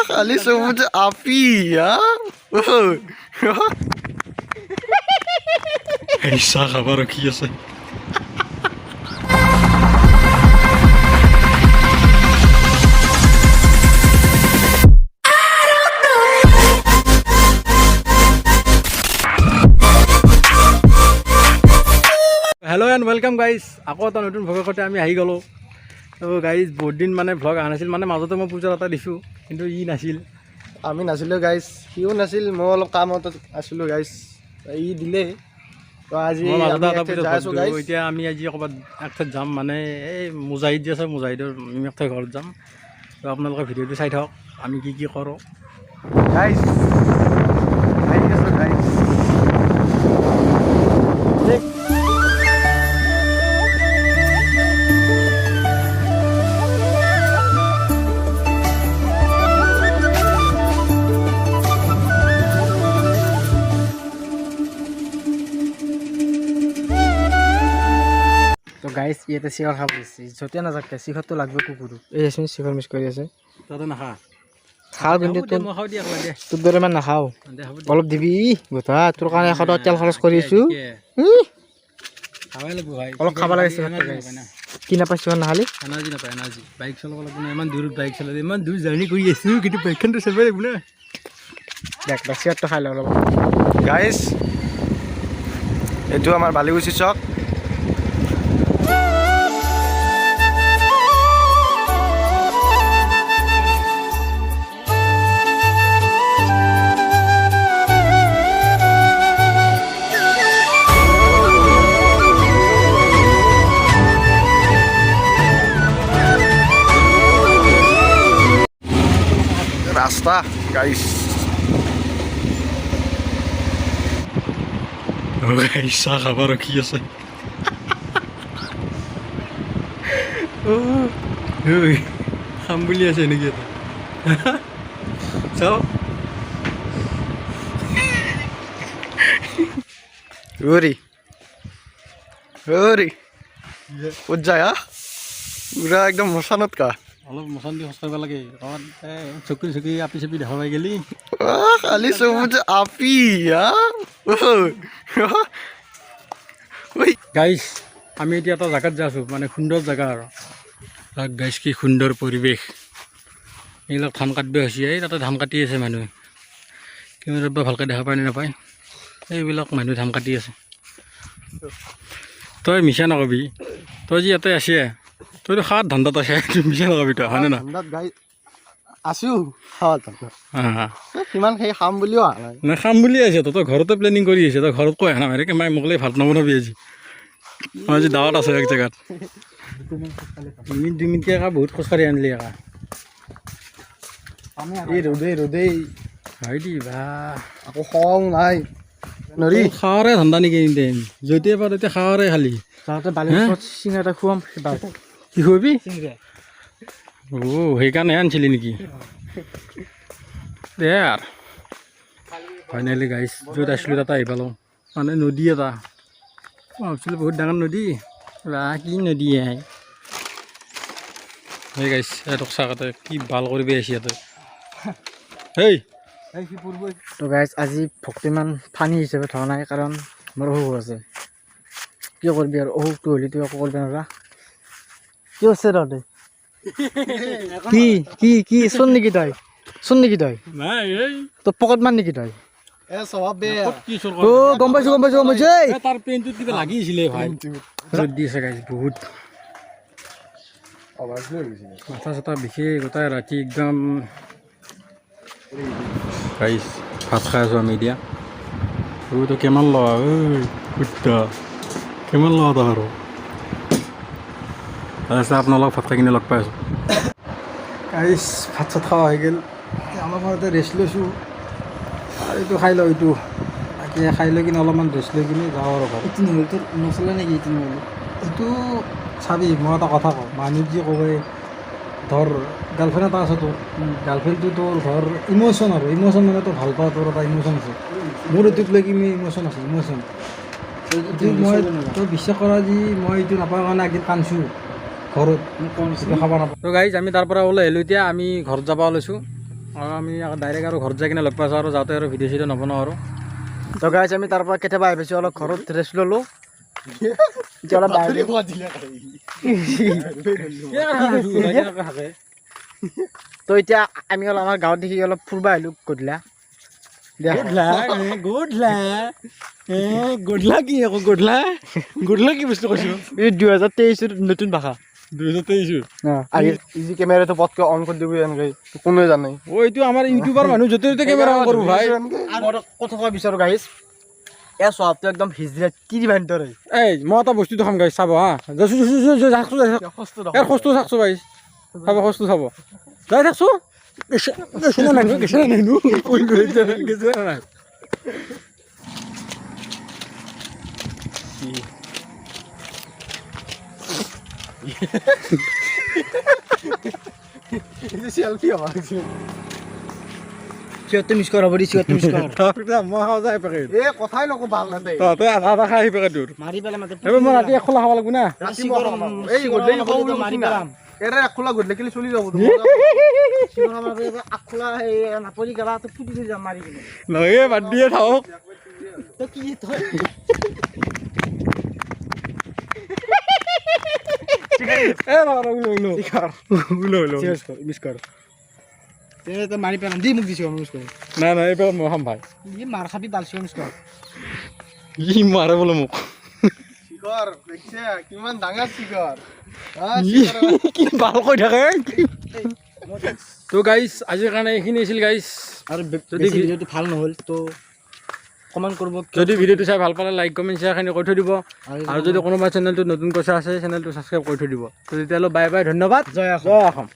খালি চবুজ আপি চাহ খাব ৰখি আছে হেল্ল' এণ্ড ৱেলকাম গাইজ আকৌ এটা নতুন ভ্লগৰ সৈতে আমি আহি গ'লোঁ তো গাইজ বহুত দিন মানে ভ্লগ অহা নাছিল মানে মাজতে মই পূজাৰ এটা দিছোঁ কিন্তু ই নাছিল আমি নাছিলোঁ গাইজ সিও নাছিল মই অলপ কামত আছিলোঁ গাইজ ই দিলে তো আজি মই মাজতে এটা যাই পূজা আছোঁ গাইজ এতিয়া আমি আজি ক'ৰবাত একঠাইত যাম মানে এই মুজাহিদ যে আছে মুজাহিদৰ একঠাই ঘৰত যাম তো আপোনালোকে ভিডিঅ'টো চাই থাকক আমি কি কৰোঁ গাইজ আহি আছোঁ গাইজ তো গাইজ ইয়াতে চিখৰ খাব দিছে য'তে নাযাকে চিখৰটো লাগবে কুকুৰো এই আছোঁ চিখৰ মিছ কৰি আছে তাতে নাখা খাওঁ কিন্তু মই খাওঁ দিয়া দে তোৰ দৰে ইমান নাখাওঁ দে হ'ব অলপ দিবি গোটা তোৰ কাৰণে 100 টকা তেল খৰচ কৰি আছোঁ খাবই লাগিব ভাই অলপ খাব লাগে চিখৰটো গাইজ কি নাপাই চিখৰ নাখালি এনাৰ্জি নাপায় এনাৰ্জি বাইক চলাব লাগিব না ইমান দূৰত বাইক চলালে ইমান দূৰ জাৰ্ণি কৰি আছোঁ কিন্তু বাইকখনটো চাবই লাগিব না দেখ চিখৰটো খাই লওঁ অলপ গাইজ এইটো আমাৰ বালিগুচি চক ৰাস্তা গাইস চাহ খাব ৰখি আছে খাম বুলি আছে নেকি এটা চাওঁ ওৰি ওৰি ক'ত যায় পুৰা একদম মচানত কা অলপ মচন দি খোজ কাঢ়িব লাগে কাৰণ চকুৰি চকুৰি আপি চাপি দেখা পাই গেলি খালি চবুজ আপি গাইজ আমি এতিয়া এটা জেগাত যাই আছোঁ মানে সুন্দৰ জেগা আৰু তাক গাইজ কি সুন্দৰ পৰিৱেশ এইবিলাক ধান কাটিব হৈছে এই তাতে ধান কাটি আছে মানুহে কিমান ভালকৈ দেখা পায় নে নাপায় এইবিলাক মানুহে ধান কাটি আছে তই মিছা নকবি তই যি ইয়াতে আছে তইতো সাত ধান্দাত আছে তুই মিছা নকবি তই হয়নে না গাই আছো সিমান সেই খাম বুলিও অহা নাই নাই খাম বুলি আহিছে তই ঘৰতে প্লেনিং কৰি আহিছে তই ঘৰত কৈ আহা নাই মাৰে মায়ে মোকলে ভাত নবনাবি আজি মই আজি দাৱত আছোঁ এক জেগাত দুই মিনিটকৈ একা বহুত খোজকাঢ়ি আনিলি একা এই ৰ'দেই হয় দি বা আকৌ খং নাই নৰি খাৱাৰে ধান্দা নেকি এনিটাইম য'তে পাৰ ততে খাৱাৰে খালি তাতে বালি চিঙৰা এটা খুৱাম কি খুৱাবি সেইকাৰণে আনিছিলি নেকি দে আৰু ফাইনেলি গাইছ য'ত আছিলোঁ তাতে আহি পালোঁ মানে নদী এটা মই ভাবিছিলোঁ বহুত ডাঙৰ নদী বা কি নদী সেই গাইছ এইটোক চাকতে কি ভাল কৰিবি আহিছে ইয়াতে হেই তো গাইজ আজি ভক্তি ইমান ফানি হিচাপে ধৰা নাই কাৰণ মোৰ অসুখ আছে কি কৰিবি আৰু অসুখটো হ'লে তুই একো কৰিব নোৱাৰা কি আছে তহঁতে কি কি কি চোন নেকি তই নাই এই তোৰ পকেট মান নেকি তই এ স্বভাৱ বেয়া কি অ গম পাইছোঁ তাৰ পেণ্টটোত কিবা লাগিছিলে ভাই ৰ'দ দি আছে গাইছ বহুত মাথা চাথা বিশেষ গোটাই ৰাতি একদম গাইছ ভাত খাই আছোঁ আমি এতিয়া তই কিমান লোৱা কুত্তা কিমান লোৱা তই আৰু তাৰপিছত আপোনালোক ভাত খাই কিনে লগ পাই আছোঁ গাইছ ভাত চাত খোৱা হৈ গ'ল আমাৰ ঘৰতে ৰেষ্ট লৈছোঁ আৰু এইটো খাই লওঁ এইটো বাকী খাই লৈ কিনে অলপমান ৰেষ্ট লৈ কিনে যাওঁ আৰু ঘৰত এইটো নহ'ল তোৰ নচলে নেকি এইটো নহ'ল এইটো চাবি মই এটা কথা কওঁ মানুহ যি কয় ধৰ গাৰ্লফ্ৰেণ্ড এটা আছে তোৰ গাৰ্লফ্ৰেণ্ডটো তোৰ ধৰ ইম'শ্যন আৰু ইম'শ্যন মানে তোৰ ভাল পোৱা তোৰ এটা ইম'শ্যন আছে মোৰ এইটোক লৈ কিনে ইম'শ্যন আছে ইম'শ্যন এইটো মই তই বিশ্বাস কৰা যি মই এইটো নাপাওঁ কাৰণে একদিন কান্দছোঁ ঘৰত মোক কোন খাব নাপাওঁ তো গাইজ আমি তাৰ পৰা ওলাই আহিলোঁ এতিয়া আমি ঘৰত যাব ওলাইছোঁ আৰু আমি ডাইৰেক্ট আৰু ঘৰত যাই কিনে লগ পাইছোঁ আৰু যাওঁতে আৰু ভিডিঅ' চিডিঅ' নবনাওঁ আৰু তো গাইজ আমি তাৰ পৰা কেতিয়াবা আহি পাইছোঁ অলপ ঘৰত ৰেষ্ট ল'লোঁ এতিয়া অলপ বাহিৰ তো এতিয়া আমি অলপ আমাৰ গাঁৱত দেখি অলপ ফুৰিব আহিলোঁ গধূলা গধূলা কি আকৌ গধূলা কি বস্তু কৈছোঁ এই 2023 নতুন ভাষা 2023 ইজি কেমেৰাটো পটকৈ অন কৰি দিবি এনেকৈ কোনোৱে জানে অ এইটো আমাৰ ইউটিউবাৰ মানুহ য'তে ত'তে কেমেৰা অন কৰোঁ ভাই মই কথা ক'ব বিচাৰোঁ গাইজ এয়া স্বভাৱটো একদম হিজৰা তিৰিবান দৰে এই মই এটা বস্তু দেখাম গাইছ চাব হা খোজটো চাকছোঁ ভাই চাব খোজটো চাব যাই থাকছোঁ গেছে নাই চেলফি হ'ব সিহঁতে মিছ কৰা হ'ব দি সিহঁতে মিছ কৰা মই খাওঁ যায় পেকেট এই কথাই নকওঁ ভাল নাথাকে তই আধা আধা খাই আহি পেকেট তোৰ মাৰি পেলাই মাতে এইবাৰ মই ৰাতি এখোলা খাব লাগিব না ৰাতি এই গধূলি খাওঁ বুলি মাৰি কৈছি না। পেলাম এৰে একখোলা গধূলি কিনি চলি যাব আগখোলা নাপৰি গেলা তো ফুটি থৈ যাম মাৰি কিনে নহয় বাদ দিয়ে থাকক তই কি তই মিছ কৰ তই মাৰি পেলাম দি মোক দিছ মিছ কৰি নাই নাই এইবাৰ মই খাম ভাই ই মাৰ খাবি বালছি মিছ কৰ ই মাৰে বোলে মোক শিখৰ দেখিছে কিমান ডাঙৰ শিখৰ কি ভাল কৈ থাকে তো গাইছ আজিৰ কাৰণে এইখিনি আছিল গাইছ আৰু যদি যদি ভিডিঅ'টো ভাল নহ'ল তো কমেণ্ট কৰিব যদি ভিডিঅ'টো চাই ভাল পালে লাইক কমেণ্ট শ্বেয়াৰখিনি কৰি থৈ দিব আৰু যদি কোনোবা চেনেলটো নতুন কৈছে আছে চেনেলটো ছাবস্ক্ৰাইব কৰি থৈ দিব তো তেতিয়াহ'লে বাই বাই ধন্যবাদ জয় অসম জয় অসম